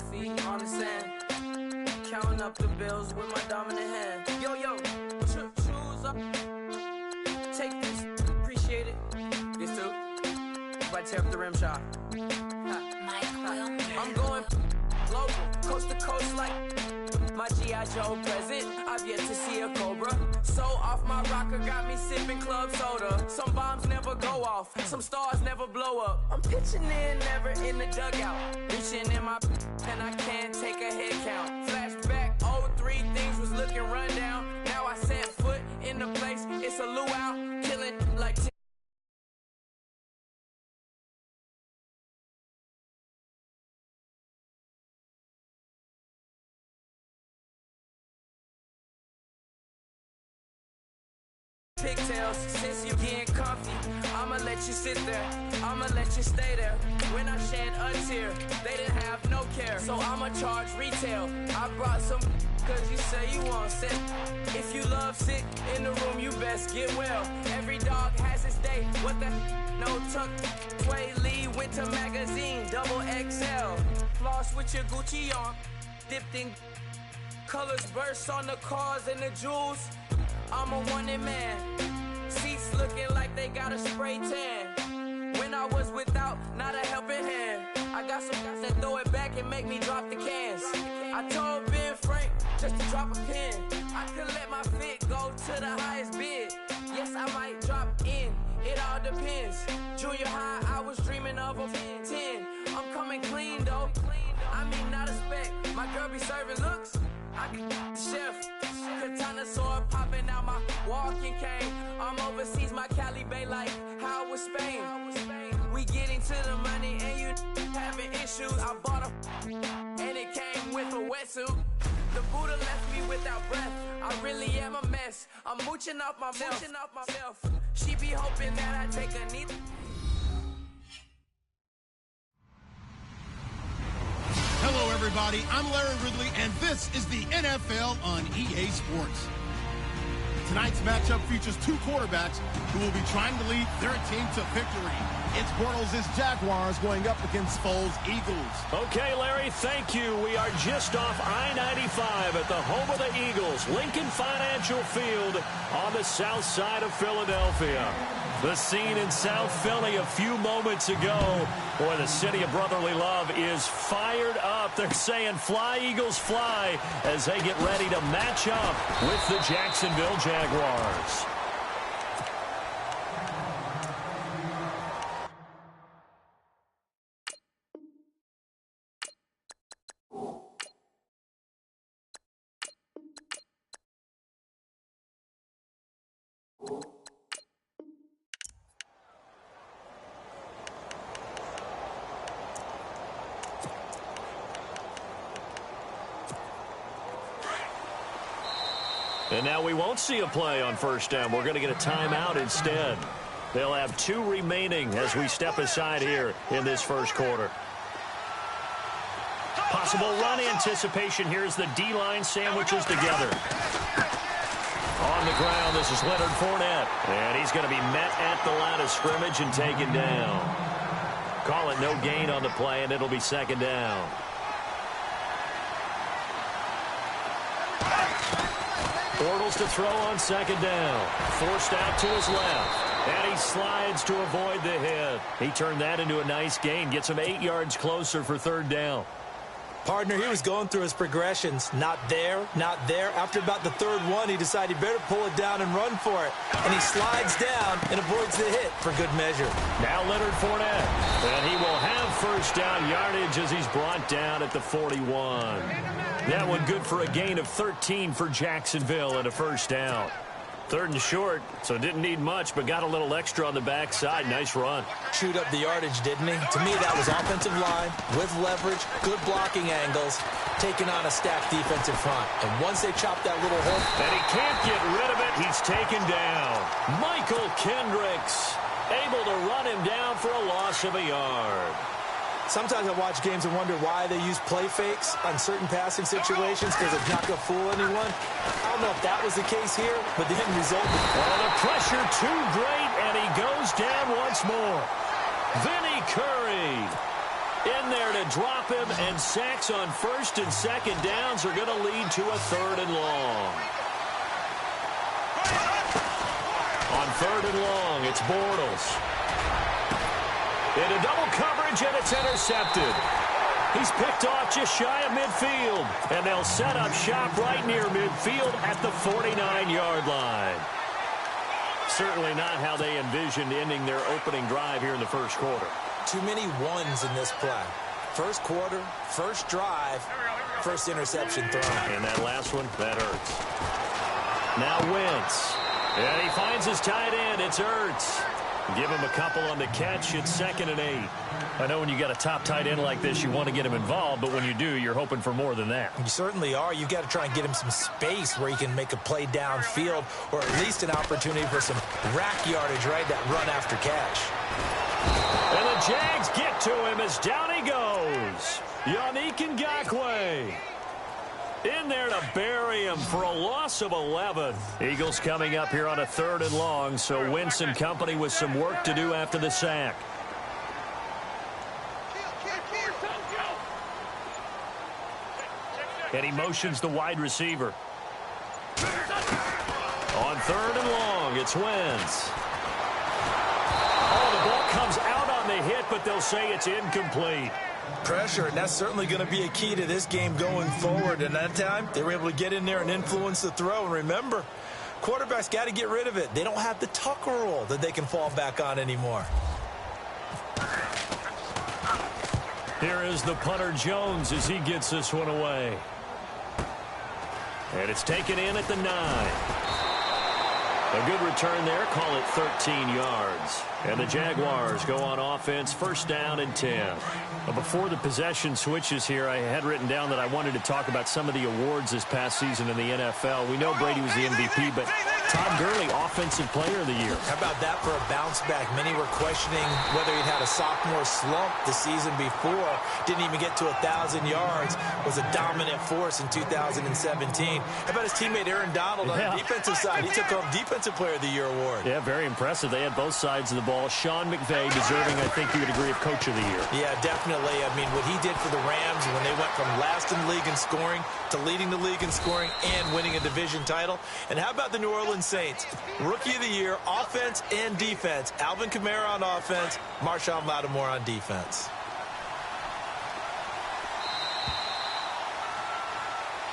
feet on the sand, counting up the bills with my dominant hand. Yo, choose up. Take this, appreciate it. This too. Right, tear up the rim shot. I'm going global, coast to coast like my G.I. Joe present. I've yet to see a Cobra. So off my rocker, got me sipping club soda. Some bombs never go off, some stars never blow up. I'm pitching in, never in the dugout. Reaching in my and I can't take a head count. Flashback, 03, things was looking rundown. Now I set foot in the place, it's a luau. Killing like pigtails. Since you getting comfy, I'ma let you sit there, I'ma let you stay there. When I shed a tear, they didn't have no care, so I'ma charge retail. I brought some cause you say you want sick. If you love sick in the room, you best get well. Every dog has its day, what the no tuck. Sway Lee, Winter Magazine, double XL. Floss with your Gucci on, dipped in colors, burst on the cars and the jewels. I'm a wanted man. Seats looking like they got a spray tan. When I was without, not a helping hand. I got some guys that throw it back and make me drop the cans. I told Ben Frank just to drop a pin. I could let my fit go to the highest bid. Yes, I might drop in. It all depends. Junior high, I was dreaming of a 10. I'm coming clean though. I mean, not a spec. My girl be serving looks. I can the chef. Katana sword popping out my walking cane. I'm overseas, my Cali Bay like how was Spain. We getting to the money and you having issues. I bought a and it came with a wetsuit. The Buddha left me without breath. I really am a mess. I'm mooching off myself. She be hoping that I take a knee. Hello, everybody. I'm Larry Ridley, and this is the NFL on EA Sports. Tonight's matchup features two quarterbacks who will be trying to lead their team to victory. It's Bortles' Jaguars going up against Foles' Eagles. Okay, Larry, thank you. We are just off I-95 at the home of the Eagles, Lincoln Financial Field on the south side of Philadelphia. The scene in South Philly a few moments ago. Boy, the city of brotherly love is fired up. They're saying, fly, Eagles, fly, as they get ready to match up with the Jacksonville Jaguars. And now we won't see a play on first down. We're going to get a timeout instead. They'll have 2 remaining as we step aside here in this first quarter. Possible run anticipation. Here's the D-line sandwiches together. On the ground, this is Leonard Fournette. And he's going to be met at the line of scrimmage and taken down. Call it no gain on the play, and it'll be second down. Bortles to throw on second down. Forced out to his left. And he slides to avoid the hit. He turned that into a nice gain. Gets him 8 yards closer for third down. Partner, he was going through his progressions. Not there, not there. After about the third one, he decided he better pull it down and run for it. And he slides down and avoids the hit for good measure. Now Leonard Fournette. And he will have first down yardage as he's brought down at the 41. That one good for a gain of 13 for Jacksonville and a first down. Third and short, so didn't need much, but got a little extra on the backside. Nice run. Chewed up the yardage, didn't he? To me, that was offensive line with leverage, good blocking angles, taking on a stacked defensive front. And once they chop that little hole. And he can't get rid of it. He's taken down. Michael Kendricks able to run him down for a loss of a yard. Sometimes I watch games and wonder why they use play fakes on certain passing situations because it's not going to fool anyone. I don't know if that was the case here, but the end result. Oh, the pressure too great, and he goes down once more. Vinny Curry. In there to drop him, and sacks on first and second downs are going to lead to a 3rd and long. On 3rd and long, it's Bortles. Into double coverage, and it's intercepted. He's picked off just shy of midfield, and they'll set up shop right near midfield at the 49-yard line. Certainly not how they envisioned ending their opening drive here in the first quarter. Too many ones in this play. First quarter, first drive, first interception thrown. And that last one, that hurts. Now Wentz. And he finds his tight end. It's Ertz. Give him a couple on the catch. It's 2nd and 8. I know when you got a top tight end like this, you want to get him involved, but when you do, you're hoping for more than that. You certainly are. You've got to try and get him some space where he can make a play downfield, or at least an opportunity for some rack yardage, right? That run after catch. And the Jags get to him as down he goes. Yannick Ngakoue. In there to bury him for a loss of 11. Eagles coming up here on a 3rd and long, so Wentz and company with some work to do after the sack. And he motions the wide receiver. On 3rd and long, it's Wentz. Oh, the ball comes out on the hit, but they'll say it's incomplete. Pressure, and that's certainly going to be a key to this game going forward. And that time, they were able to get in there and influence the throw. And remember, quarterbacks got to get rid of it. They don't have the Tucker rule that they can fall back on anymore. Here is the punter Jones as he gets this one away. And it's taken in at the 9. A good return there. Call it 13 yards. And the Jaguars go on offense, 1st down and 10. Before the possession switches here, I had written down that I wanted to talk about some of the awards this past season in the NFL. We know Brady was the MVP, but Todd Gurley, Offensive Player of the Year. How about that for a bounce back? Many were questioning whether he'd had a sophomore slump the season before. Didn't even get to 1,000 yards. Was a dominant force in 2017. How about his teammate Aaron Donald on the defensive side? He took home Defensive Player of the Year award. Yeah, very impressive. They had both sides of the ball. Sean McVay deserving, I think you would agree, of Coach of the Year. Yeah, definitely. I mean, what he did for the Rams when they went from last in the league in scoring to leading the league in scoring and winning a division title. And how about the New Orleans Saints? Rookie of the Year, offense and defense. Alvin Kamara on offense, Marshon Lattimore on defense.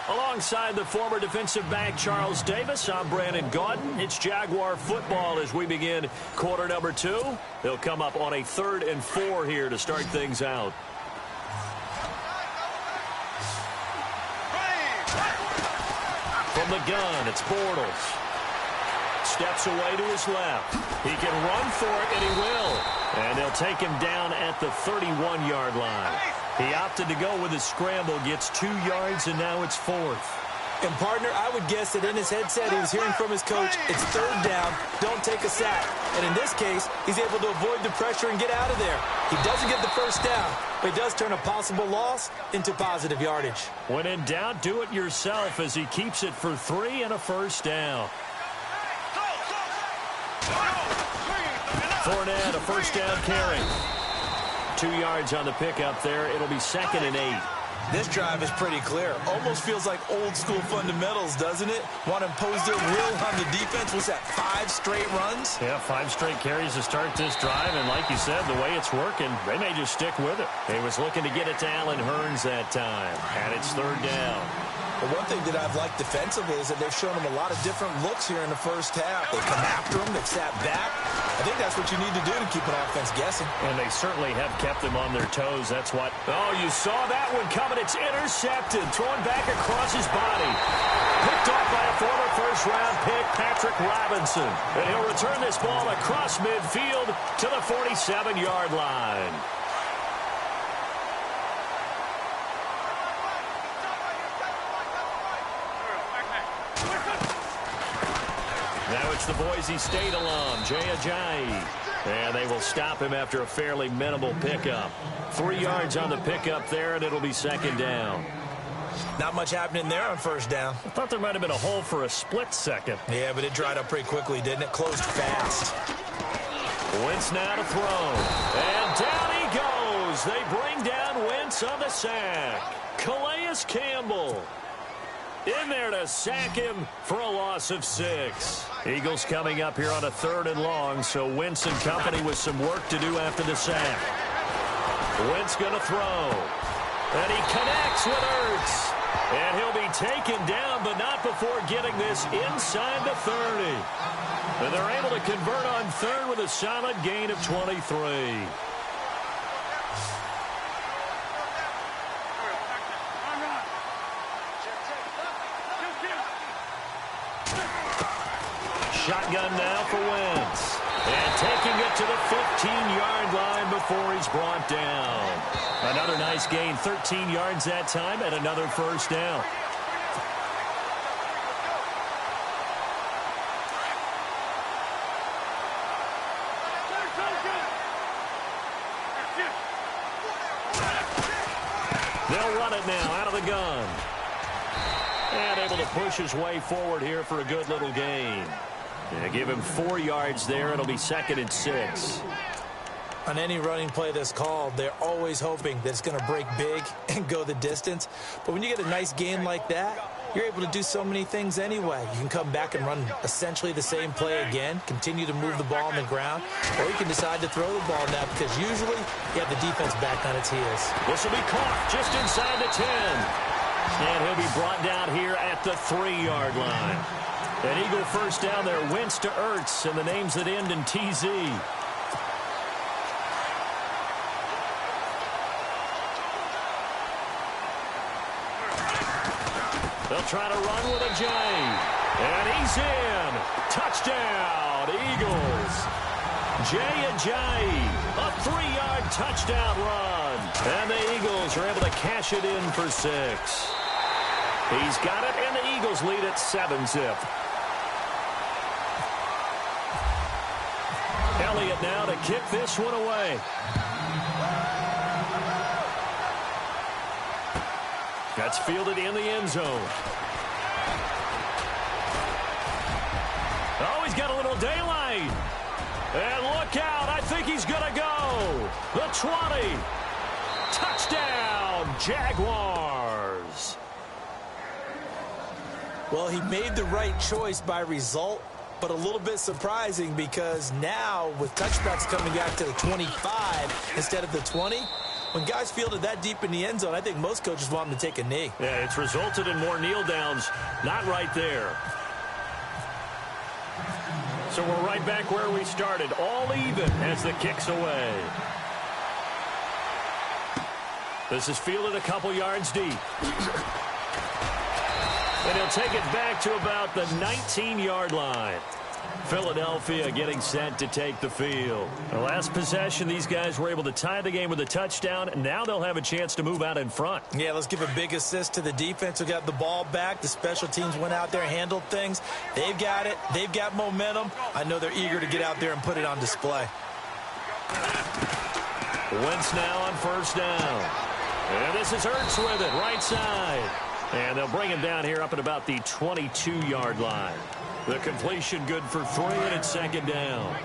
Alongside the former defensive back Charles Davis, I'm Brandon Gaudin. It's Jaguar football as we begin quarter number 2. They'll come up on a 3rd and 4 here to start things out. From the gun, it's Bortles. Steps away to his left. He can run for it, and he will. And they'll take him down at the 31-yard line. He opted to go with his scramble, gets 2 yards, and now it's 4th. And, partner, I would guess that in his headset he was hearing from his coach, it's 3rd down, don't take a sack. And in this case, he's able to avoid the pressure and get out of there. He doesn't get the 1st down, but he does turn a possible loss into positive yardage. When in doubt, do it yourself as he keeps it for 3 and a 1st down. Fournette, a 1st down carry. 2 yards on the pickup there. It'll be 2nd and 8. This drive is pretty clear. Almost feels like old-school fundamentals, doesn't it? Want to impose their will on the defense. Was that 5 straight runs? Yeah, 5 straight carries to start this drive. And like you said, the way it's working, they may just stick with it. He was looking to get it to Allen Hurns that time. And it's 3rd down. But one thing that I've liked defensively is that they've shown him a lot of different looks here in the first half. They come after him. They've sat back. I think that's what you need to do to keep an offense guessing. And they certainly have kept them on their toes. That's what... Oh, you saw that one coming. It's intercepted. Thrown back across his body. Picked off by a former first-round pick, Patrick Robinson. And he'll return this ball across midfield to the 47-yard line. Now it's the Boise State alum, Jay Ajayi. And they will stop him after a fairly minimal pickup. 3 yards on the pickup there, and it'll be 2nd down. Not much happening there on 1st down. I thought there might have been a hole for a split second. Yeah, but it dried up pretty quickly, didn't it? Closed fast. Wentz now to throw. And down he goes. Eagles, they bring down Wentz on the sack. Calais Campbell in there to sack him for a loss of 6. Eagles coming up here on a 3rd and long, so Wentz and company with some work to do after the sack. Wentz going to throw. And he connects with Ertz. And he'll be taken down, but not before getting this inside the 30. And they're able to convert on 3rd with a solid gain of 23. Shotgun now for Wentz. And taking it to the 15-yard line before he's brought down. Another nice gain, 13 yards that time, and another first down. They'll run it now out of the gun. And able to push his way forward here for a good little gain. Yeah, give him 4 yards there. It'll be 2nd and 6. On any running play that's called, they're always hoping that it's going to break big and go the distance. But when you get a nice gain like that, you're able to do so many things anyway. You can come back and run essentially the same play again, continue to move the ball on the ground, or you can decide to throw the ball now because usually you have the defense back on its heels. This will be caught just inside the 10. And he'll be brought down here at the 3-yard line. An Eagle first down there, Wentz to Ertz, and the names that end in TZ. They'll try to run with a J. And he's in. Touchdown, Eagles. J. A 3-yard touchdown run. And the Eagles are able to cash it in for 6. He's got it, and the Eagles lead at 7-zip. Elliott now to kick this one away. That's fielded in the end zone. Oh, he's got a little daylight. And look out. I think he's going to go. The 20. Touchdown, Jaguars. Well, he made the right choice by result, but a little bit surprising because now with touchbacks coming out to the 25 instead of the 20, when guys fielded that deep in the end zone, I think most coaches want them to take a knee. Yeah, it's resulted in more kneel downs. Not right there. So we're right back where we started, all even as the kick's away. This is fielded a couple yards deep. And he'll take it back to about the 19-yard line. Philadelphia getting set to take the field. The last possession, these guys were able to tie the game with a touchdown, and now they'll have a chance to move out in front. Yeah, let's give a big assist to the defense who got the ball back. The special teams went out there, handled things. They've got it. They've got momentum. I know they're eager to get out there and put it on display. Wentz now on first down. And this is Ertz with it, right side. And they'll bring him down here up at about the 22-yard line. The completion good for 3, and it's 2nd down.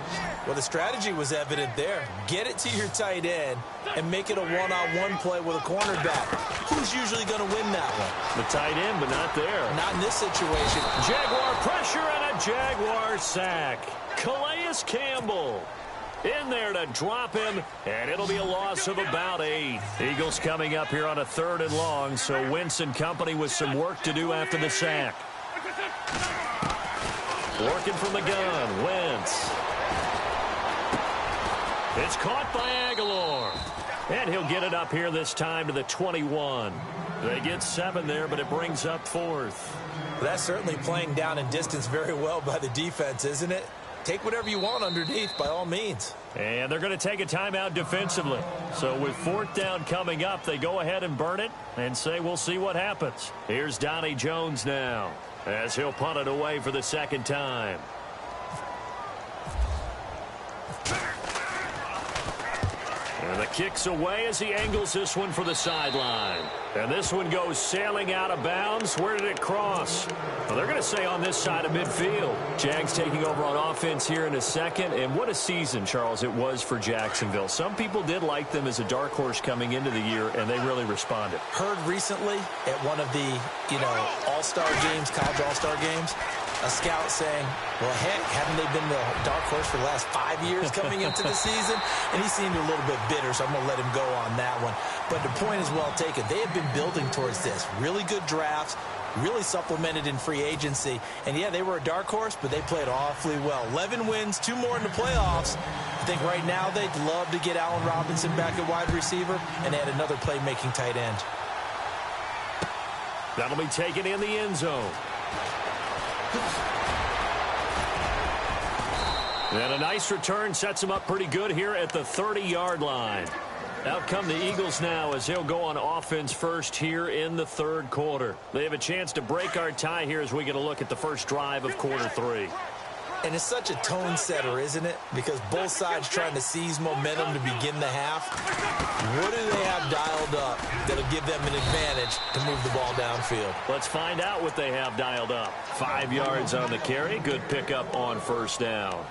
Well, the strategy was evident there. Get it to your tight end and make it a one-on-one play with a cornerback. Who's usually going to win that one? The tight end, but not there. Not in this situation. Jaguar pressure and a Jaguar sack. Calais Campbell in there to drop him, and it'll be a loss of about 8. Eagles coming up here on a 3rd and long, so Wentz and company with some work to do after the sack. Working from the gun, Wentz. It's caught by Aguilar. And he'll get it up here this time to the 21. They get 7 there, but it brings up 4th. That's certainly playing down in distance very well by the defense, isn't it? Take whatever you want underneath, by all means. And they're going to take a timeout defensively. So with 4th down coming up, they go ahead and burn it and say we'll see what happens. Here's Donnie Jones now as he'll punt it away for the 2nd time. And the kick's away as he angles this one for the sideline. And this one goes sailing out of bounds. Where did it cross? Well, they're going to say on this side of midfield. Jags taking over on offense here in a second. And what a season, Charles, it was for Jacksonville. Some people did like them as a dark horse coming into the year, and they really responded. Heard recently at one of the, all-star games, college all-star games, a scout saying, well, heck, haven't they been the dark horse for the last 5 years coming into the season? And he seemed a little bit bitter, so I'm going to let him go on that one. But the point is well taken. They have been building towards this. Really good drafts, really supplemented in free agency. And, yeah, they were a dark horse, but they played awfully well. 11 wins, 2 more in the playoffs. I think right now they'd love to get Allen Robinson back at wide receiver and add another playmaking tight end. That'll be taken in the end zone. And a nice return sets him up pretty good here at the 30-yard line. Out come the Eagles now as they'll go on offense first here in the third quarter. They have a chance to break our tie here as we get a look at the first drive of quarter 3. And it's such a tone setter, isn't it? Because both sides trying to seize momentum to begin the half. What do they have dialed up that'll give them an advantage to move the ball downfield? Let's find out what they have dialed up. 5 yards on the carry. Good pickup on first down.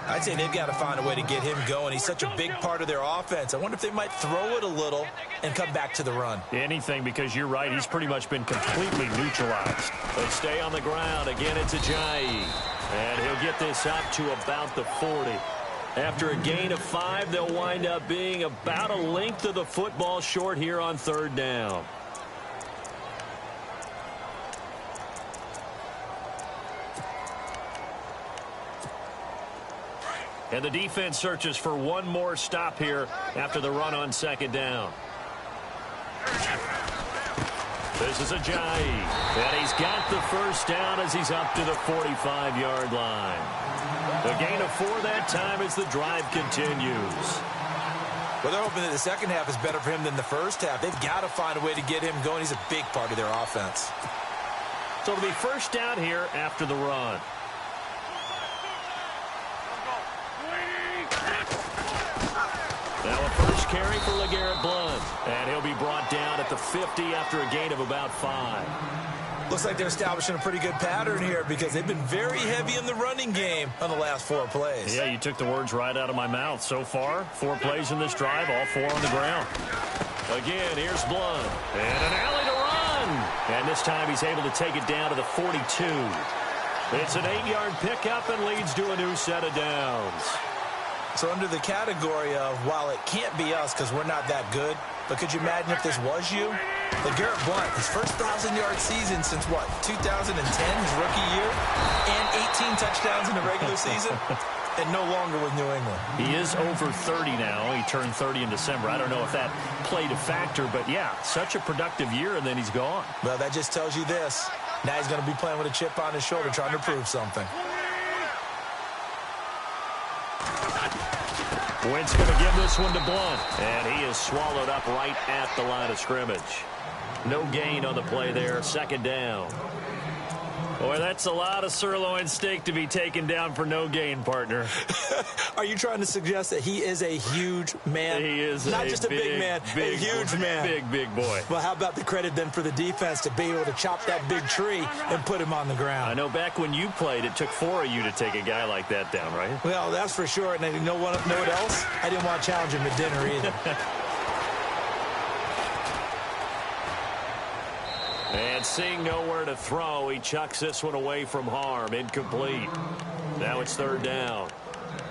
I'd say they've got to find a way to get him going. He's such a big part of their offense. I wonder if they might throw it a little and come back to the run. Anything, because you're right. He's pretty much been completely neutralized. They stay on the ground. Again, it's Ajayi. And he'll get this up to about the 40. After a gain of 5, they'll wind up being about a length of the football short here on third down. And the defense searches for one more stop here after the run on second down. This is Ajayi. And he's got the first down as he's up to the 45-yard line. The gain of 4 that time as the drive continues. Well, they're hoping that the second half is better for him than the first half. They've got to find a way to get him going. He's a big part of their offense. So it'll be first down here after the run. Now a first carry for LeGarrette Blount. And he'll be brought down at the 50 after a gain of about 5. Looks like they're establishing a pretty good pattern here because they've been very heavy in the running game on the last 4 plays. Yeah, you took the words right out of my mouth. So far, 4 plays in this drive, all 4 on the ground. Again, here's Blount. And an alley to run. And this time he's able to take it down to the 42. It's an 8-yard pickup and leads to a new set of downs. So under the category of, while it can't be us because we're not that good, but could you imagine if this was you? LeGarrette Blount, his first 1,000-yard season since, 2010, his rookie year, and 18 touchdowns in the regular season, and no longer with New England. He is over 30 now. He turned 30 in December. I don't know if that played a factor, but, yeah, such a productive year, and then he's gone. Well, that just tells you this. Now he's going to be playing with a chip on his shoulder trying to prove something. Wentz going to give this one to Blount, and he is swallowed up right at the line of scrimmage. No gain on the play there, second down. Boy, that's a lot of sirloin steak to be taken down for no gain, partner. Are you trying to suggest that he is a huge man? He is not just a big man, a huge man. Big boy. Well, how about the credit then for the defense to be able to chop that big tree and put him on the ground? I know back when you played, it took 4 of you to take a guy like that down, right? Well, that's for sure. And you know what else? I didn't want to challenge him at dinner either. And seeing nowhere to throw, he chucks this one away from harm. Incomplete. Now it's third down.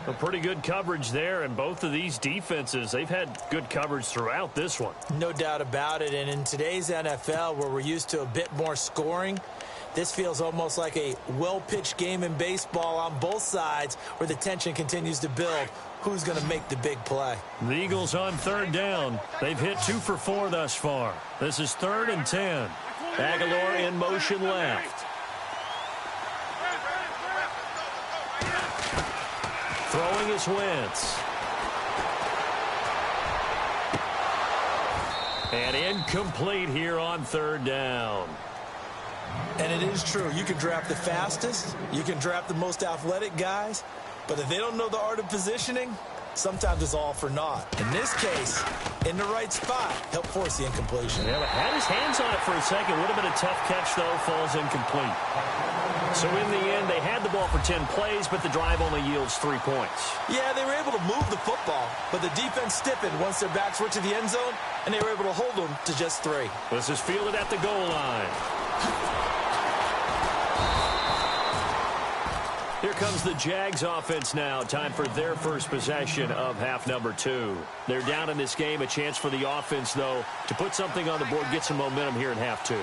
A pretty good coverage there, and both of these defenses, they've had good coverage throughout this one. No doubt about it. And in today's NFL, where we're used to a bit more scoring, this feels almost like a well-pitched game in baseball on both sides where the tension continues to build. Who's going to make the big play? The Eagles on third down. They've hit 2 for 4 thus far. This is 3rd and 10. Aguilar in motion left. Throwing is Wentz. And incomplete here on third down. And it is true. You can draft the fastest. You can draft the most athletic guys. But if they don't know the art of positioning, sometimes it's all for naught. In this case, in the right spot, helped force the incompletion. Yeah, had his hands on it for a second. Would have been a tough catch, though. Falls incomplete. So in the end, they had the ball for 10 plays, but the drive only yields 3 points. Yeah, they were able to move the football, but the defense stiffened once their backs were to the end zone, and they were able to hold them to just 3. This is fielded at the goal line. Here comes the Jags offense now. Time for their first possession of half number 2. They're down in this game. A chance for the offense, though, to put something on the board, get some momentum here in half 2.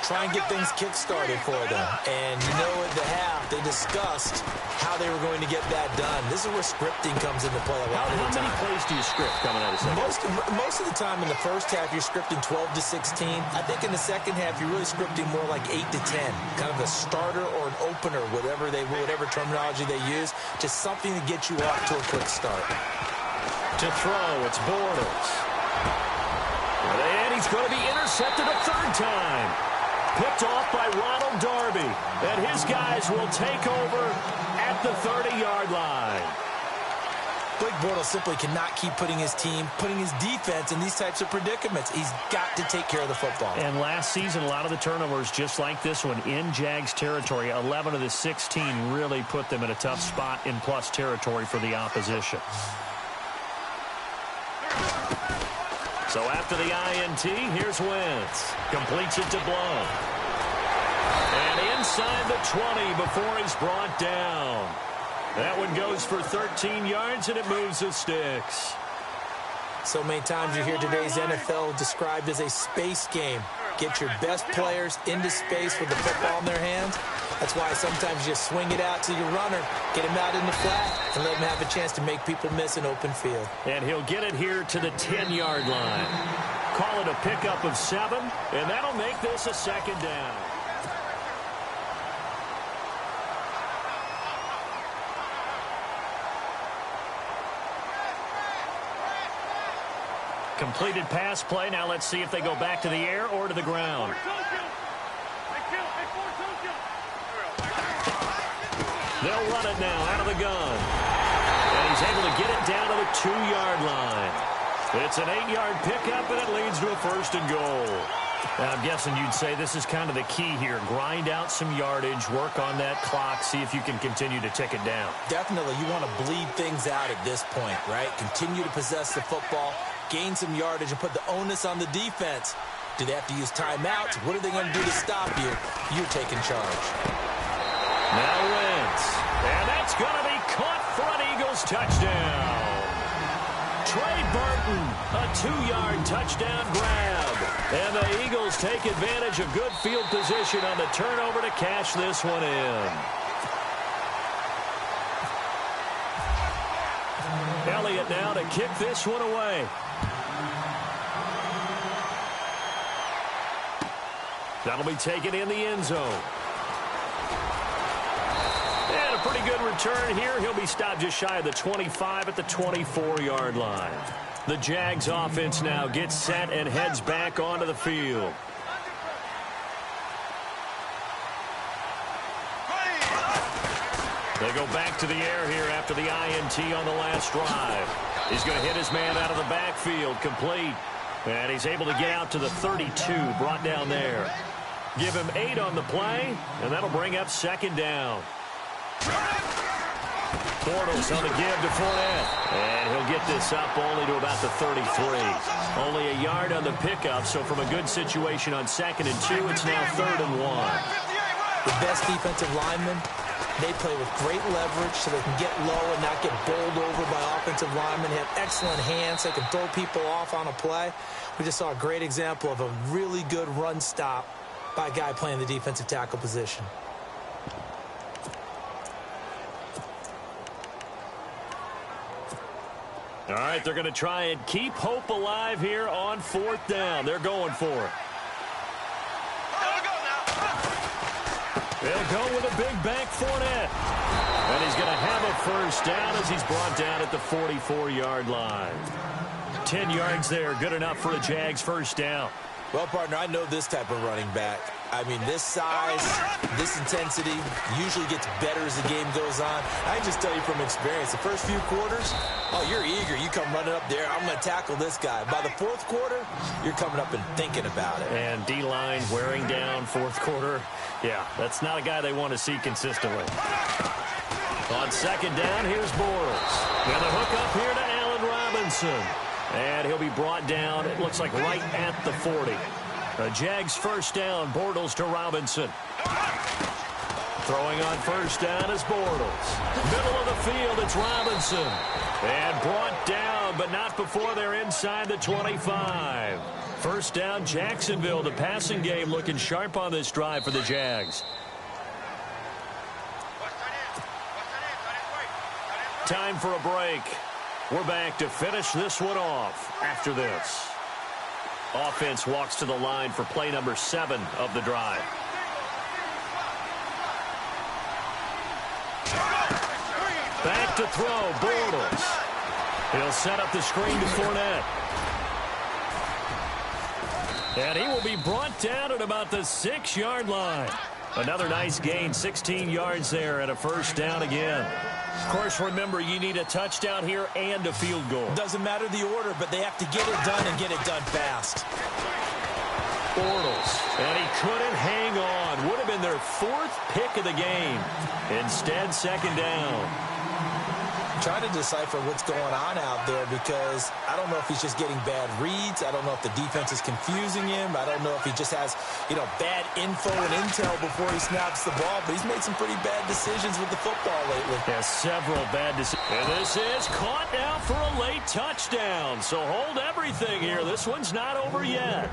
Try and get things kick-started for them. And you know at the half, they discussed how they were going to get that done. This is where scripting comes into play a lot of the time. How many plays do you script coming out of second? Most of the time in the first half, you're scripting 12 to 16. I think in the second half, you're really scripting more like 8 to 10. Kind of a starter or an opener, whatever terminology they use. Just something to get you off to a quick start. To throw, it's Bortles. And he's going to be intercepted a third time. Picked off by Ronald Darby. And his guys will take over at the 30-yard line. Blake Bortles simply cannot keep putting his team, putting his defense in these types of predicaments. He's got to take care of the football. And last season, a lot of the turnovers, just like this one, in Jags territory, 11 of the 16 really put them in a tough spot in plus territory for the opposition. So after the INT, here's Wentz. Completes it to Blount. And inside the 20 before he's brought down. That one goes for 13 yards, and it moves the sticks. So many times you hear today's NFL described as a space game. Get your best players into space with the football in their hands. That's why sometimes you just swing it out to your runner, get him out in the flat, and let him have a chance to make people miss an open field. And he'll get it here to the 10-yard line. Call it a pickup of 7, and that'll make this a second down. Completed pass play. Now let's see if they go back to the air or to the ground. They'll run it now out of the gun. And he's able to get it down to the 2-yard line. It's an 8-yard pickup, and it leads to a 1st and goal. Now, I'm guessing you'd say this is kind of the key here. Grind out some yardage, work on that clock, see if you can continue to tick it down. Definitely. You want to bleed things out at this point, right? Continue to possess the football, gain some yardage, and put the onus on the defense. Do they have to use timeouts? What are they going to do to stop you? You're taking charge. Now Wentz. And that's going to be caught for an Eagles touchdown. Trey Burton, a 2-yard touchdown grab. And the Eagles take advantage of good field position on the turnover to cash this one in. Elliott now to kick this one away. That'll be taken in the end zone. And a pretty good return here. He'll be stopped just shy of the 25 at the 24-yard line. The Jags offense now gets set and heads back onto the field. They go back to the air here after the INT on the last drive. He's going to hit his man out of the backfield, complete. And he's able to get out to the 32, brought down there. Give him 8 on the play, and that'll bring up 2nd down. Bortles on the give to Fournette. And he'll get this up only to about the 33. Only a yard on the pickup, so from a good situation on 2nd and 2, it's now 3rd and 1. The best defensive linemen, they play with great leverage so they can get low and not get bowled over by offensive linemen. They have excellent hands. They can throw people off on a play. We just saw a great example of a really good run stop by a guy playing the defensive tackle position. All right, they're going to try and keep hope alive here on 4th down. They're going for it. They'll go with a big bank Fournette. And he's going to have a 1st down as he's brought down at the 44-yard line. 10 yards there, good enough for a Jags 1st down. Well, partner, I know this type of running back. I mean, this size, this intensity usually gets better as the game goes on. I can just tell you from experience, the first few quarters, oh, you're eager. You come running up there, I'm going to tackle this guy. By the fourth quarter, you're coming up and thinking about it. And D-line wearing down fourth quarter. Yeah, that's not a guy they want to see consistently. On second down, here's Bortles. And the hook up here to Allen Robinson. And he'll be brought down, it looks like right at the 40. The Jags first down, Bortles to Robinson. Throwing on first down is Bortles. Middle of the field, it's Robinson. And brought down, but not before they're inside the 25. First down, Jacksonville. The passing game looking sharp on this drive for the Jags. Time for a break. We're back to finish this one off after this. Offense walks to the line for play number 7 of the drive. Back to throw, Bortles. He'll set up the screen to Fournette. And he will be brought down at about the 6-yard line. Another nice gain, 16 yards there, and a first down again. Of course, remember, you need a touchdown here and a field goal. Doesn't matter the order, but they have to get it done and get it done fast. Bortles, and he couldn't hang on. Would have been their 4th pick of the game. Instead, second down. Trying to decipher what's going on out there because I don't know if he's just getting bad reads. I don't know if the defense is confusing him. I don't know if he just has, bad info and intel before he snaps the ball. But he's made some pretty bad decisions with the football lately. Yeah, several bad decisions. And this is caught now for a late touchdown. So hold everything here. This one's not over yet.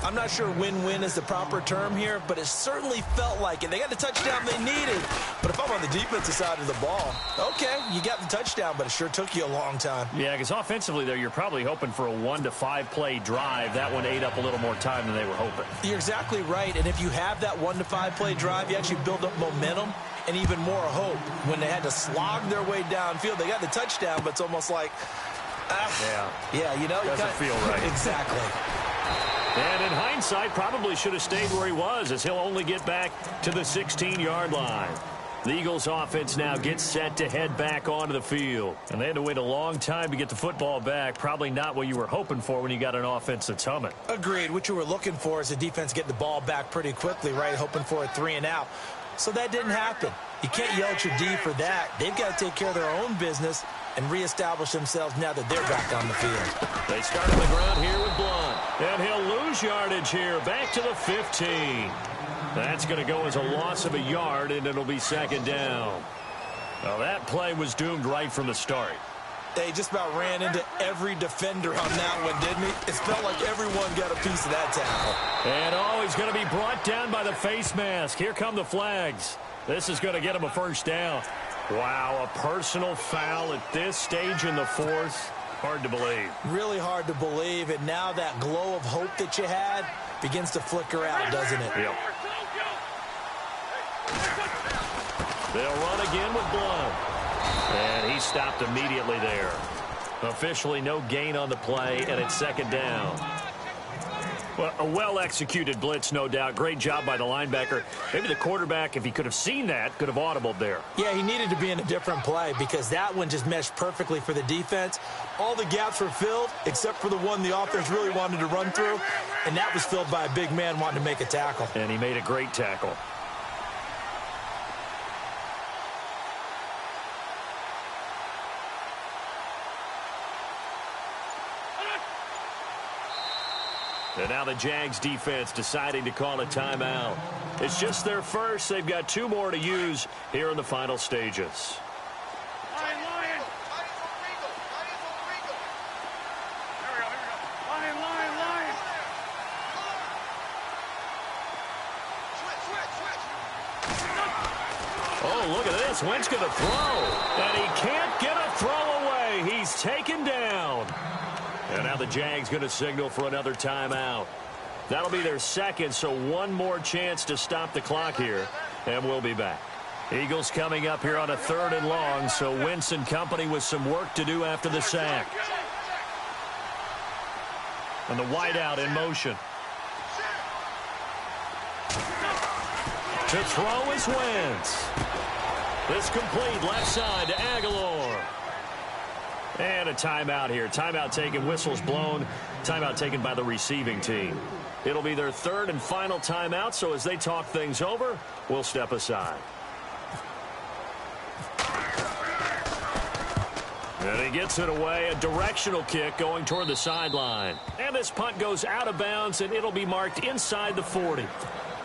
I'm not sure win-win is the proper term here, but it certainly felt like it. They got the touchdown they needed. But if I'm on the defensive side of the ball, okay, you got the touchdown, but it sure took you a long time. Yeah, because offensively there, you're probably hoping for a 1 to 5 play drive. That one ate up a little more time than they were hoping. You're exactly right. And if you have that 1 to 5 play drive, you actually build up momentum and even more hope. When they had to slog their way downfield, they got the touchdown, but it's almost like, doesn't feel right. Exactly. And in hindsight, probably should have stayed where he was, as he'll only get back to the 16-yard line. The Eagles offense now gets set to head back onto the field. And they had to wait a long time to get the football back. Probably not what you were hoping for when you got an offense that's humming. Agreed. What you were looking for is the defense get the ball back pretty quickly, right? Hoping for a 3 and out. So that didn't happen. You can't yell at your D for that. They've got to take care of their own business and reestablish themselves now that they're back on the field. They start on the ground here with Blunt. And he'll lose yardage here, back to the 15. That's going to go as a loss of a yard, and it'll be second down. Well, that play was doomed right from the start. They just about ran into every defender on that one, didn't he? It felt like everyone got a piece of that tackle. And he's going to be brought down by the face mask. Here come the flags. This is going to get him a first down. Wow, a personal foul at this stage in the 4th. Hard to believe. Really hard to believe, and now that glow of hope that you had begins to flicker out, doesn't it? Yep. They'll run again with Blunt. And he stopped immediately there. Officially no gain on the play, and it's second down. Well, a well-executed blitz, no doubt. Great job by the linebacker. Maybe the quarterback, if he could have seen that, could have audibled there. Yeah, he needed to be in a different play because that one just meshed perfectly for the defense. All the gaps were filled except for the one the offense really wanted to run through, and that was filled by a big man wanting to make a tackle. And he made a great tackle. And now the Jags defense deciding to call a timeout. It's just their first. They've got 2 more to use here in the final stages. Oh, look at this. Wentz going to throw. And he can't get a throw away. He's taken down. And now the Jags going to signal for another timeout. That'll be their second, so 1 more chance to stop the clock here. And we'll be back. Eagles coming up here on a 3rd and long, so Wentz and company with some work to do after the sack. And the wideout in motion. To throw is Wentz. It's complete left side to Aguilar. And a timeout here. Timeout taken, whistles blown. Timeout taken by the receiving team. It'll be their third and final timeout, so as they talk things over, we'll step aside. And he gets it away, a directional kick going toward the sideline. And this punt goes out of bounds, and it'll be marked inside the 40.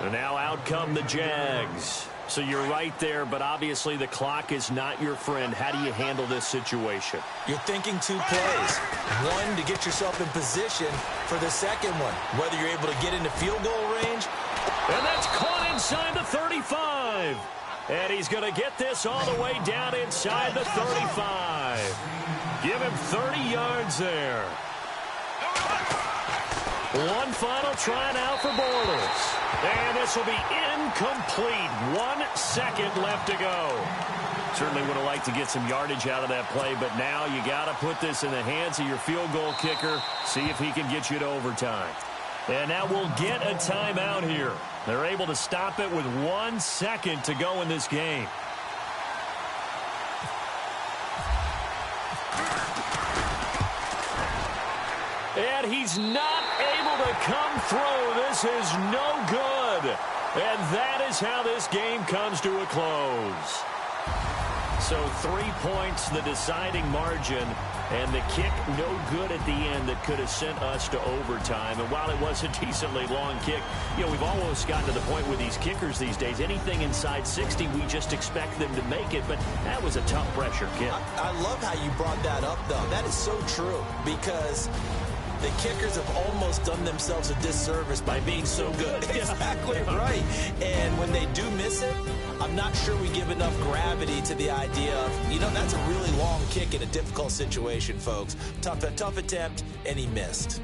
And now out come the Jags. So you're right there, but obviously the clock is not your friend. How do you handle this situation? You're thinking two plays. One, to get yourself in position for the second one, whether you're able to get into field goal range. And that's caught inside the 35. And he's going to get this all the way down inside the 35. Give him 30 yards there. One final try now for Bortles. And this will be incomplete. 1 second left to go. Certainly would have liked to get some yardage out of that play, but now you got to put this in the hands of your field goal kicker, see if he can get you to overtime. And now we'll get a timeout here. They're able to stop it with 1 second to go in this game. And he's not able to come through. This is no good. And that is how this game comes to a close. So 3 points, the deciding margin, and the kick no good at the end that could have sent us to overtime. And while it was a decently long kick, you know, we've almost gotten to the point with these kickers these days, anything inside 60, we just expect them to make it. But that was a tough pressure kick. I love how you brought that up, though. That is so true, because the kickers have almost done themselves a disservice by being so good. Exactly right. And when they do miss it, I'm not sure we give enough gravity to the idea of, you know, that's a really long kick in a difficult situation, folks. Tough attempt, and he missed.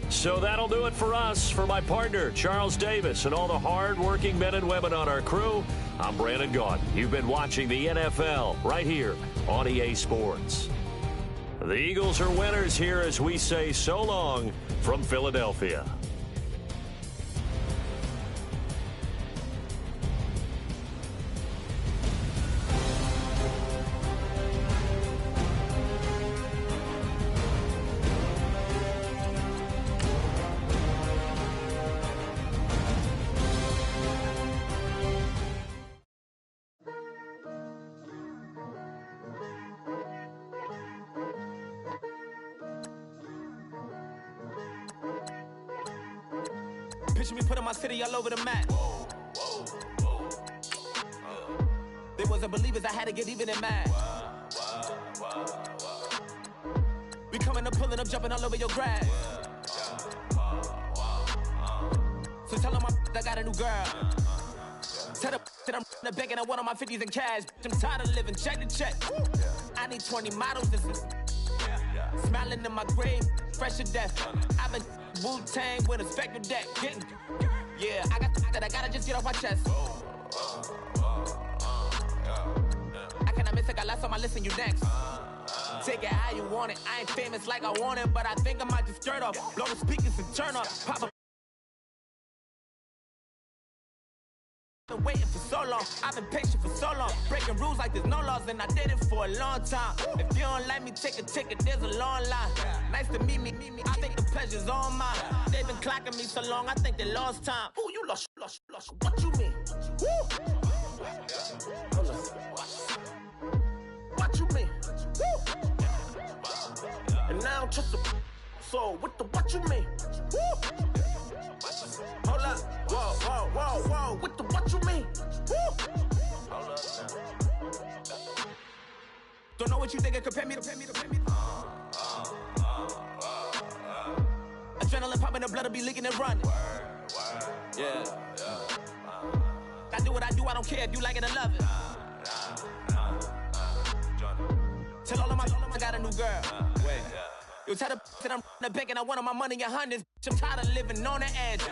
So that'll do it for us. For my partner, Charles Davis, and all the hard-working men and women on our crew, I'm Brandon Gaudin. You've been watching the NFL right here on EA Sports. The Eagles are winners here as we say so long from Philadelphia. Picture me putting my city all over the map. They wasn't believers, I had to get even and mad. We coming up, pulling up, jumping all over your grass. So tell them I got a new girl. Tell them that I'm begging on one of my 50s in cash. I'm tired of living check to check. I need 20 models. This is smiling in my grave, fresh to death. I've been Wu-Tang with a spectral deck. Yeah, I got that. I gotta just get off my chest. I cannot miss it. Got last on my list and you next. Take it how you want it. I ain't famous like I want it, but I think I might just skirt off. Blow the speakers and turn up. Pop up. Been waiting for so long, I've been patient for so long. Breaking rules like there's no laws, and I did it for a long time. If you don't like me, take a ticket, there's a long line. Nice to meet me, I think the pleasure's all mine. They've been clocking me so long, I think they lost time. Ooh, you lost, what you mean? Woo! What you mean? Woo! And now I'm just a so what you mean? Woo! Hold up, whoa, with the what you mean? Woo! Hold up now. Don't know what you think, compare me to. Adrenaline popping, the blood will be leaking and running. Yeah. I do what I do, I don't care if you like it or love it. Tell all of my I got a new girl. Wait. You tell the that I'm the bank and I want all my money in hundreds. I'm tired of living on the edge.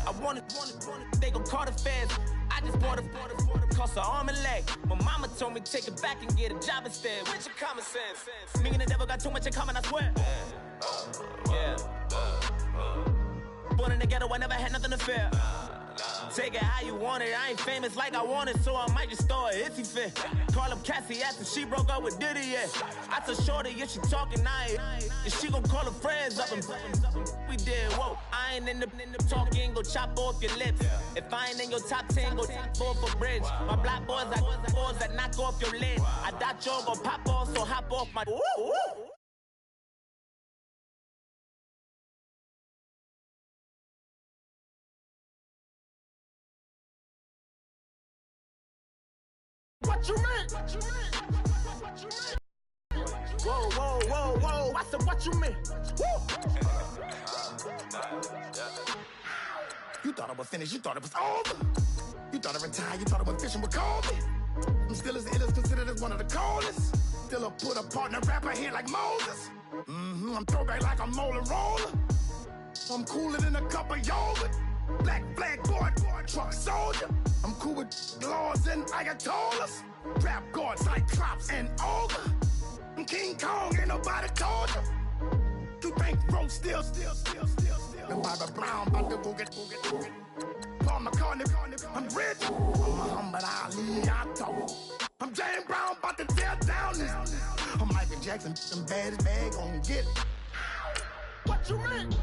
I want it, they gon' call the feds. I just Cost an arm and leg. My mama told me take it back and get a job instead. Where's your common sense? Me and the devil got too much in common, I swear. Yeah. Born in the ghetto, I never had nothing to fear. Take it how you want it. I ain't famous like I want it, so I might just throw it if he fit. Call up Cassie after she broke up with Diddy, yeah. I told Shorty, yeah, she talking, and she gon' call her friends up and we did, whoa. I ain't in the talking, go chop off your lips. If I ain't in your top 10, go top 4 for bridge. My black boys, I got boys that knock off your lid. I thought y'all gon' pop off, so hop off my. What you mean? Whoa, whoa, whoa, whoa. I said, what you mean? Woo! You thought I was finished, you thought it was over. You thought I retired, you thought I went fishing with Kobe. I'm still as ill as considered as one of the coldest. Still a put a partner rapper here like Moses. I'm throwback like a molar roller. I'm cooler than a cup of yogurt. Black flag board, truck soldier. I'm cool with laws and Ayatollahs. Rap god, Cyclops and Ogre. I'm King Kong, ain't nobody told you. You think road still. And Barbara Brown, about to go get. Paul McCartney, I'm rich. I'm Muhammad Ali, I talk. I'm James Brown, about to tear down this. I'm Michael Jackson, them bad as bad, gon' get it. What you mean?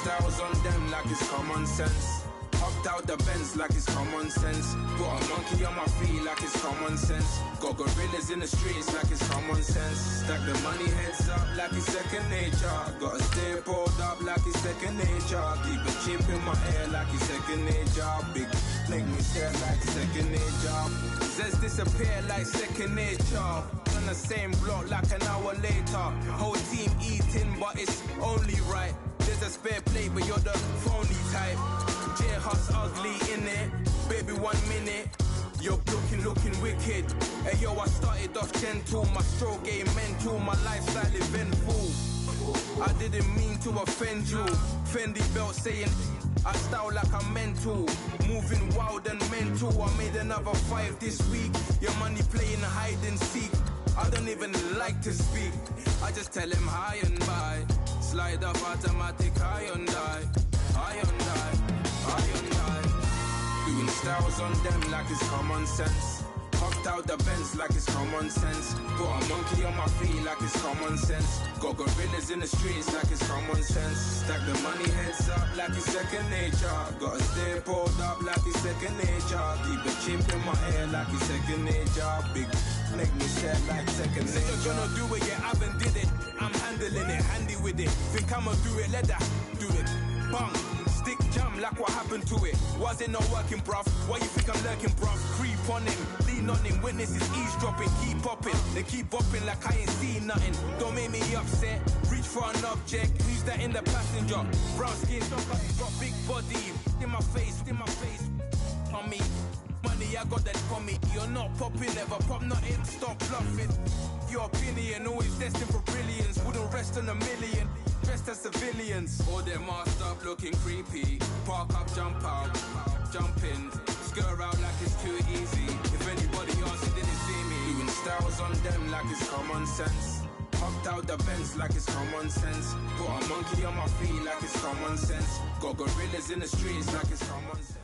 Styles on them like it's common sense. Hopped out the Benz like it's common sense. Put a monkey on my feet like it's common sense. Got gorillas in the streets like it's common sense. Stack the money heads up like it's second nature. Gotta stay pulled up like it's second nature. Keep a chip in my ear like it's second nature. Big make me stare like second nature. Says disappear like second nature. On the same block like an hour later. Whole team eating but it's only right. There's a spare plate, but you're the phony type. J-Hus ugly in it. Baby, 1 minute. You're looking wicked. Hey, yo, I started off gentle. My stroke game mental. My lifestyle eventful. I didn't mean to offend you. Fendi belt saying I style like I'm mental. Moving wild and mental. I made another 5 this week. Your money playing hide and seek. I don't even like to speak. I just tell him hi and bye. Slide up automatic, Hyundai. Doing styles on them like it's common sense. Hopped out the Benz like it's common sense. Put a monkey on my feet like it's common sense. Got gorillas in the streets like it's common sense. Stack the money heads up like it's second nature. Gotta stay pulled up like it's second nature. Keep a chip in my ear like it's second nature. Big make me sad like second nature. Say you're gonna do it, yeah, I haven't did it. I'm handling it, handy with it. Think I'ma do it, let that do it. Bang, stick jam like what happened to it. Was it not working, bruv? Why you think I'm lurking, bruv? Creep on him, lean on him. Witnesses eavesdropping, keep popping. They keep bopping like I ain't seen nothing. Don't make me upset. Reach for an object. Who's that in the passenger? Brown skin, got big body. In my face, on me. Money, I got that for me. You're not popping, never pop nothing. Stop bluffing. Your opinion, always destined for brilliance. Wouldn't rest on a million. Dressed as civilians. All them masked up looking creepy. Park up, jump out, jump in. Skirt out like it's too easy. If anybody else didn't see me. Doing styles on them like it's common sense. Hopped out the Benz like it's common sense. Put a monkey on my feet like it's common sense. Got gorillas in the streets like it's common sense.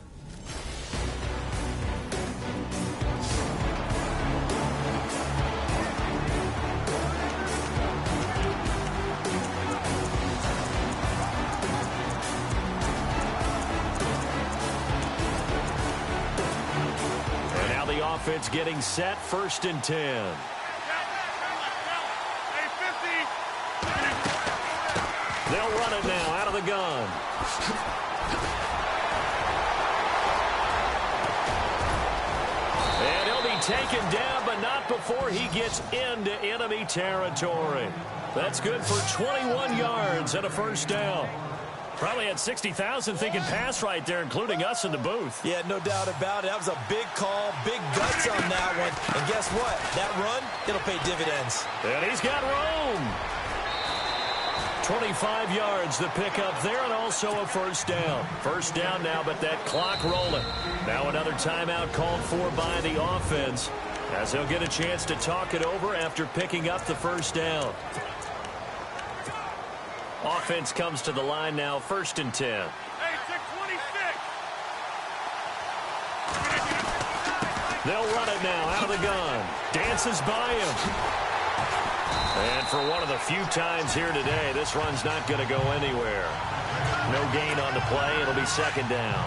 offense getting set, 1st and 10. They'll run it now out of the gun. And he'll be taken down, but not before he gets into enemy territory. That's good for 21 yards and a 1st down. Probably had 60,000 thinking pass right there, including us in the booth. Yeah, no doubt about it. That was a big call, big guts on that one. And guess what? That run, it'll pay dividends. And he's got room. 25 yards the pickup there, and also a 1st down. 1st down now, but that clock rolling. Now another timeout called for by the offense, as they'll get a chance to talk it over after picking up the 1st down. Offense comes to the line now, 1st and 10. They'll run it now out of the gun. Dances by him. And for one of the few times here today, this run's not going to go anywhere. No gain on the play. It'll be 2nd down.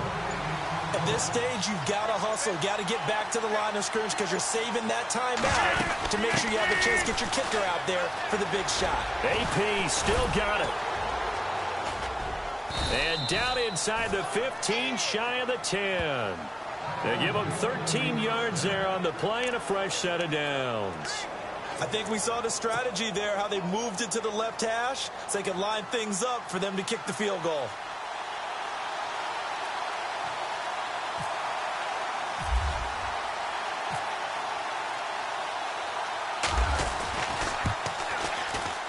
At this stage, you've got to hustle. Got to get back to the line of scrimmage because you're saving that time out to make sure you have a chance to get your kicker out there for the big shot. AP still got it. And down inside the 15, shy of the 10. They give them 13 yards there on the play and a fresh set of downs. I think we saw the strategy there, how they moved it to the left hash so they could line things up for them to kick the field goal.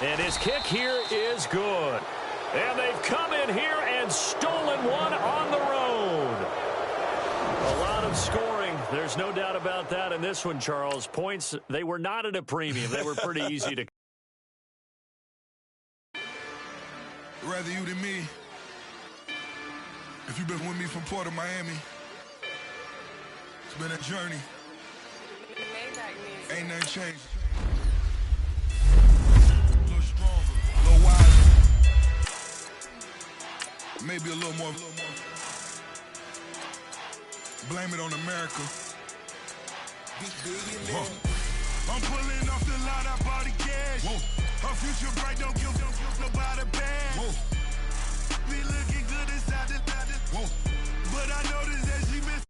And his kick here is good. And they've come in here and stolen one on the road. A lot of scoring. There's no doubt about that in this one, Charles. Points, they were not at a premium. They were pretty easy to. Rather you than me. If you've been with me from Port of Miami, it's been a journey. Ain't nothing changed. A little stronger, a little wiser. Maybe a little more. Blame it on America. I'm pulling off the lot, I bought the cash. Her future bright, don't give nobody bad. Be looking good inside the but I noticed that she missed.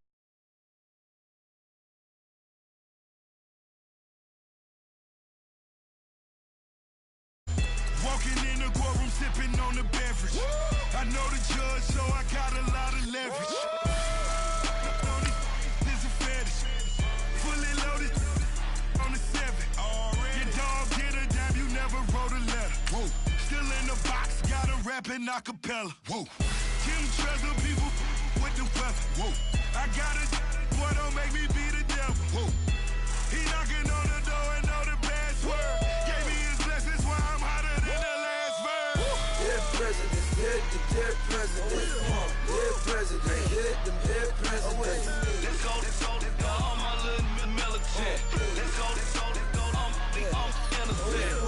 Walking in the courtroom, sipping on the beverage. I know the judge, so I got a lot of leverage. This a fetish. Fully loaded on the 7. Your dog get a dime, you never wrote a letter. Still in the box, got a rapping acapella. Kim Treasure, people with the weapon. I got a boy, don't make me be the devil. He knocking on the door and know the password. Gave me his blessings while I'm hotter than the last verse. Dead presidents, dead presidents. Dead presidents, dead presidents. Let's go, all my little militant. Let's go, I'm innocent.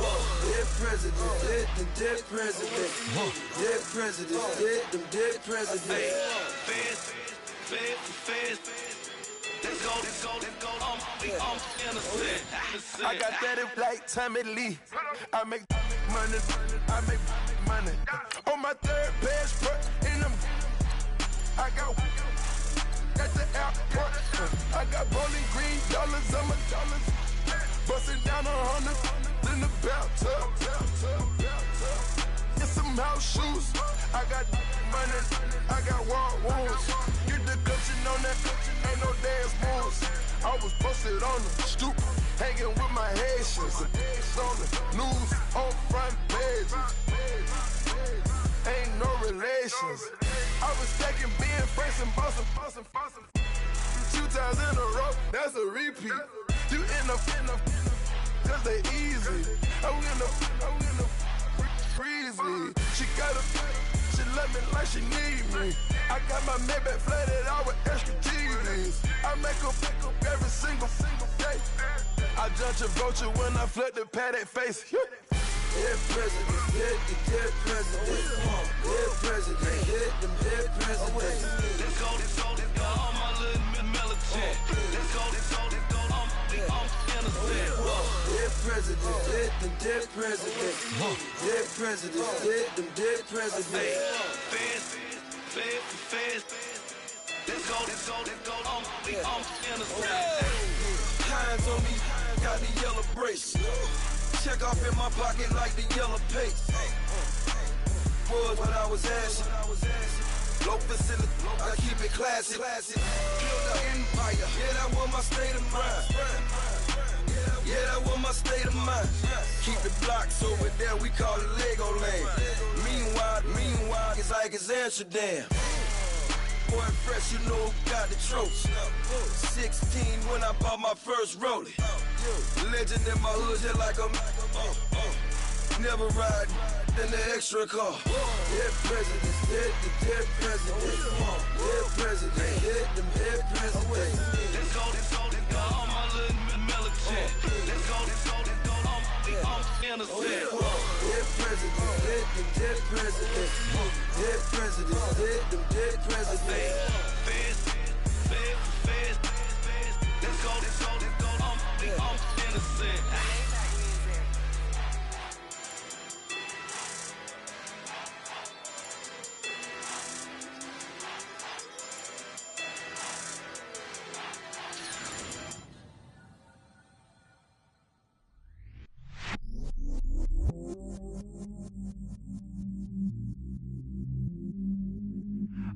Dead presidents, dead presidents. Dead presidents, dead presidents. Feds. Let's go, I'm innocent. I got that if like Tommy Lee. I make money. On my 3rd passport, and I got at the airport. I got bowling green dollars on my dollars. Busting down 100 in the bathtub. Get some house shoes. I got money. I got war wounds. Get the coaching on that. Ain't no dance moves. I was posted on the stoop, hanging with my Haitians. On the news, on front pages. Ain't no relations. I was stacking being fresh and bustin'. 2 times in a row, that's a repeat. You end up, cause they easy. I'm in the freezy. She love me like she need me. I got my Maybach flooded out with extra TVs. I make up every single day. I judge a vulture when I flip the paddock face. Dead presidents, dead presidents. Dead presidents, dead presidents. Let's go, all my little militant. Let's go, them dead presidents. Dead presidents, dead them dead presidents. Let's go, we on Hands on me, got the yellow brace. Check off in my pocket like the yellow paste. Was when I was asking. Low facility, I keep it classy. Build an empire, yeah, that was my state of mind. Yeah, that was my state of mind. Keep the blocks over there, we call it Lego land. Meanwhile, it's like it's Amsterdam. Boy, fresh, you know who got the tropes. 16 when I bought my first rollie. Legend in my hood, just like a never ride in the extra car. Dead presidents, dead presidents. Dead presidents, dead presidents. Let's go, on my little mellow shit. Let's go, we on innocent. Dead presidents, dead presidents. Dead presidents, dead presidents. Let's go, we on innocent.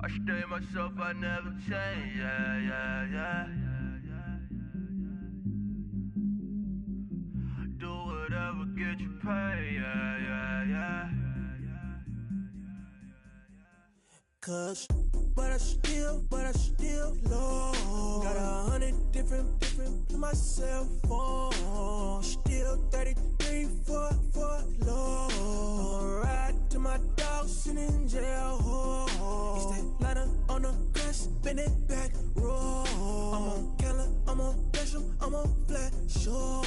I stay myself, I never change, yeah. Do whatever, get you paid, yeah. Cause, but I still low. Got 100 different to my cell phone. Still 33 for low. I'ma ride to my dog sitting in jail. He stay lighter on the grass, bend it back, roll. I'm on Keller, I'm on Gresham, I'm on Flat Shore.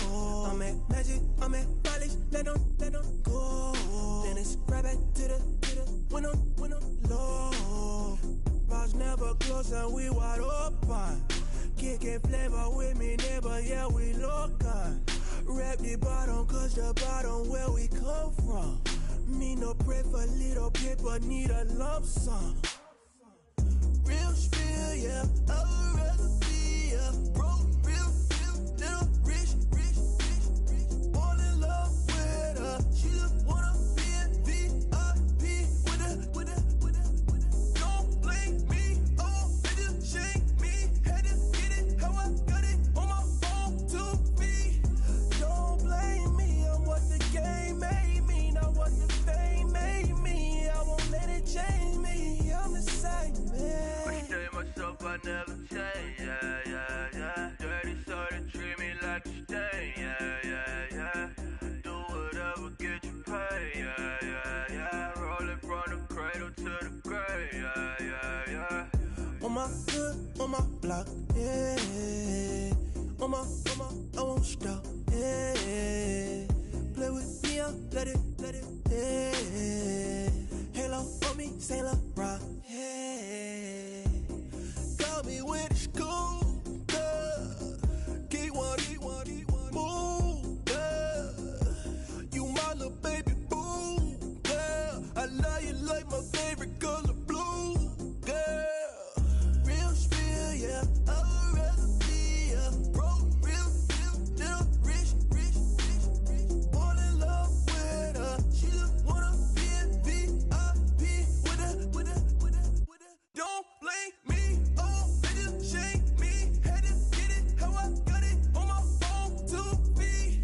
I'm at Magic, I'm at Follies, let them go. Then it's right back to the when I'm low. Bars never close and we wide open. Kicking flavor with me, neighbor, yeah, we local. Rap the bottom, cause the bottom where we come from. Me no pray for little paper, need a lump sum. Real spill, yeah, I'd rather be, yeah. Broke, real, little rich. All in love with her, she just wanna be in VIP with her. Don't blame me, oh, they just shame me. Had to get it, how I got it on my phone to be. Don't blame me, I'm what the game made me, not what the fame made me. I won't let it change me, I'm the same man. I stay myself, I never change, yeah. Dirty so they treat me like a stain, yeah. Do whatever, get you paid, yeah. Rolling from the cradle to the grave, yeah. On my hood, on my block, yeah. On my, I won't stop, yeah. Play with me, I'll let it, yeah. Halo on me, Saint Laurent, yeah. Got me with the school, yeah. Keep one, move, yeah. You my little baby boo, yeah. I love you like my favorite color blue, yeah. Real spill, yeah, I'd rather be, yeah. Broke, real, little rich. All in love with her, she just wanna be in VIP with her. Don't blame me, oh, they just shame me. Had to get it, how I got it on my phone to be.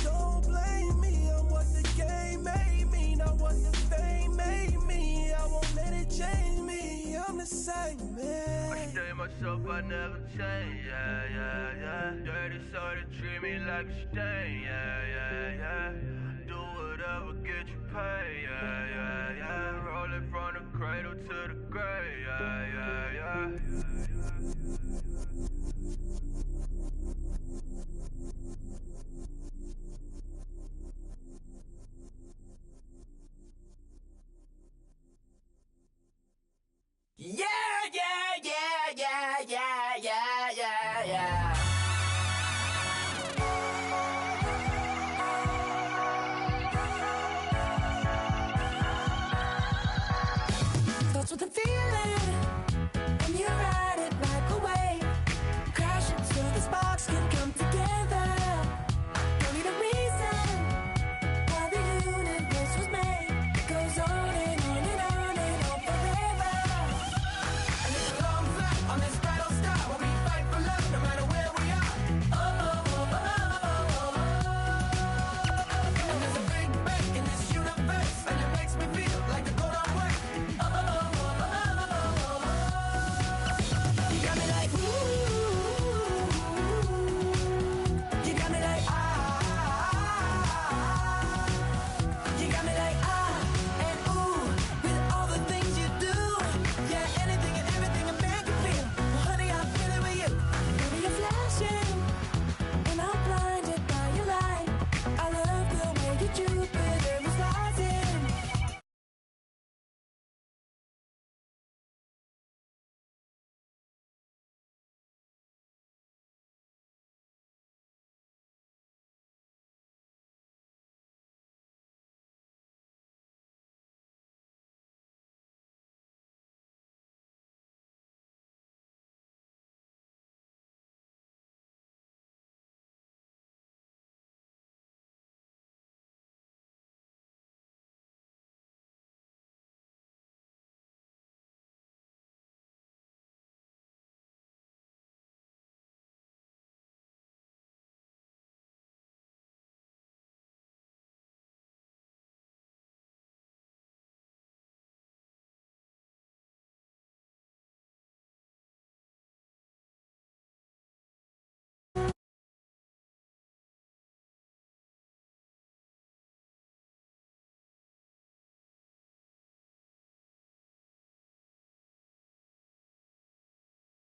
Don't blame me, I'm what the game made me, not what the fame made me. I won't let it change me, I'm the same man. I stay myself, I never change, yeah. Dirty so they treat me like a stain, yeah. Do whatever, get you paid, yeah. Rolling from the cradle to the grave, yeah. Yeah.